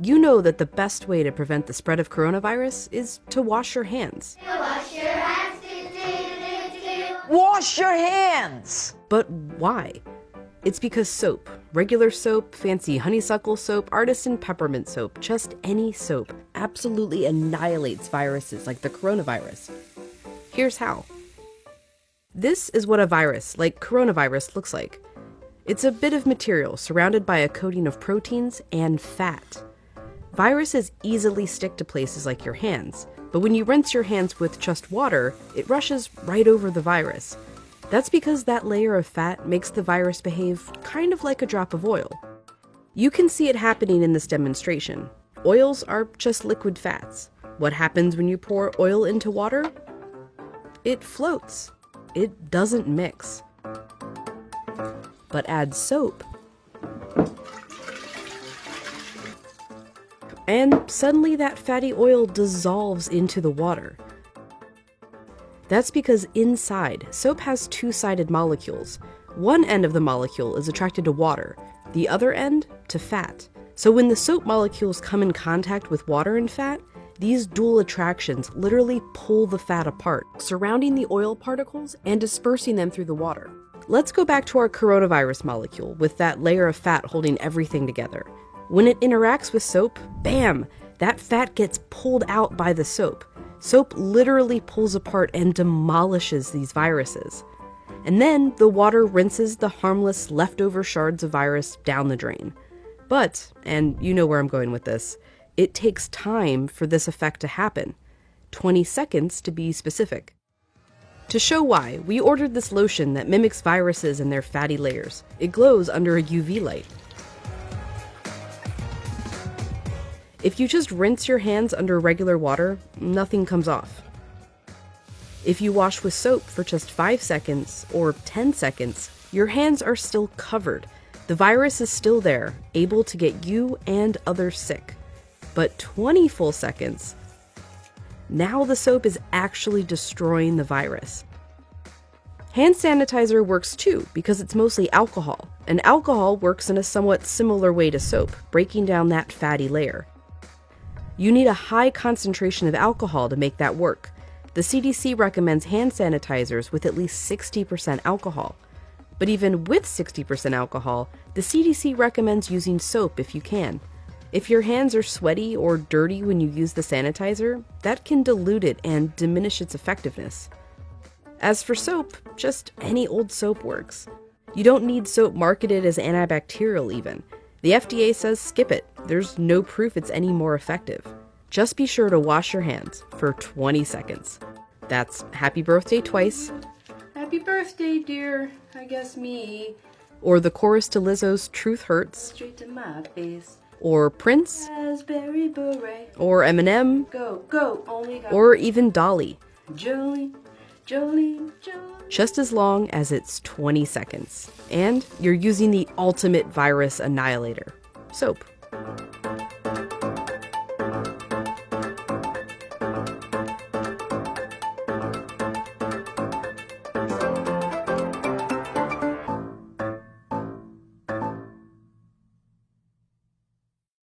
You know that the best way to prevent the spread of coronavirus is to wash your hands. Wash your hands. Wash your hands! But why? It's because soap, regular soap, fancy honeysuckle soap, artisan peppermint soap, just any soap, absolutely annihilates viruses like the coronavirus. Here's how. This is what a virus, like coronavirus, looks like. It's a bit of material surrounded by a coating of proteins and fat. Viruses easily stick to places like your hands, but when you rinse your hands with just water, it rushes right over the virus. That's because that layer of fat makes the virus behave kind of like a drop of oil. You can see it happening in this demonstration. Oils are just liquid fats. What happens when you pour oil into water? It floats. It doesn't mix. But add soap, and suddenly that fatty oil dissolves into the water. That's because inside, soap has two-sided molecules. One end of the molecule is attracted to water, the other end to fat. So when the soap molecules come in contact with water and fat, these dual attractions literally pull the fat apart, surrounding the oil particles and dispersing them through the water. Let's go back to our coronavirus molecule with that layer of fat holding everything together. When it interacts with soap, bam, that fat gets pulled out by the soap. Soap literally pulls apart and demolishes these viruses. And then the water rinses the harmless leftover shards of virus down the drain. But, and you know where I'm going with this, it takes time for this effect to happen. 20 seconds to be specific. To show why, we ordered this lotion that mimics viruses and their fatty layers. It glows under a UV light. If you just rinse your hands under regular water, nothing comes off. If you wash with soap for just 5 seconds or 10 seconds, your hands are still covered. The virus is still there, able to get you and others sick. But 20 full seconds, now the soap is actually destroying the virus. Hand sanitizer works too because it's mostly alcohol, and alcohol works in a somewhat similar way to soap, breaking down that fatty layer. You need a high concentration of alcohol to make that work. The CDC recommends hand sanitizers with at least 60% alcohol. But even with 60% alcohol, the CDC recommends using soap if you can. If your hands are sweaty or dirty when you use the sanitizer, that can dilute it and diminish its effectiveness. As for soap, just any old soap works. You don't need soap marketed as antibacterial even. The FDA says skip it. There's no proof it's any more effective. Just be sure to wash your hands for 20 seconds. That's happy birthday twice. Happy birthday, dear. I guess me. Or the chorus to Lizzo's Truth Hurts. Straight to my face. Or Prince. Raspberry beret. Or Eminem. Go, go, only go. Or even Dolly. Jolene, Jolene, Jolene. Just as long as it's 20 seconds. And you're using the ultimate virus annihilator, soap.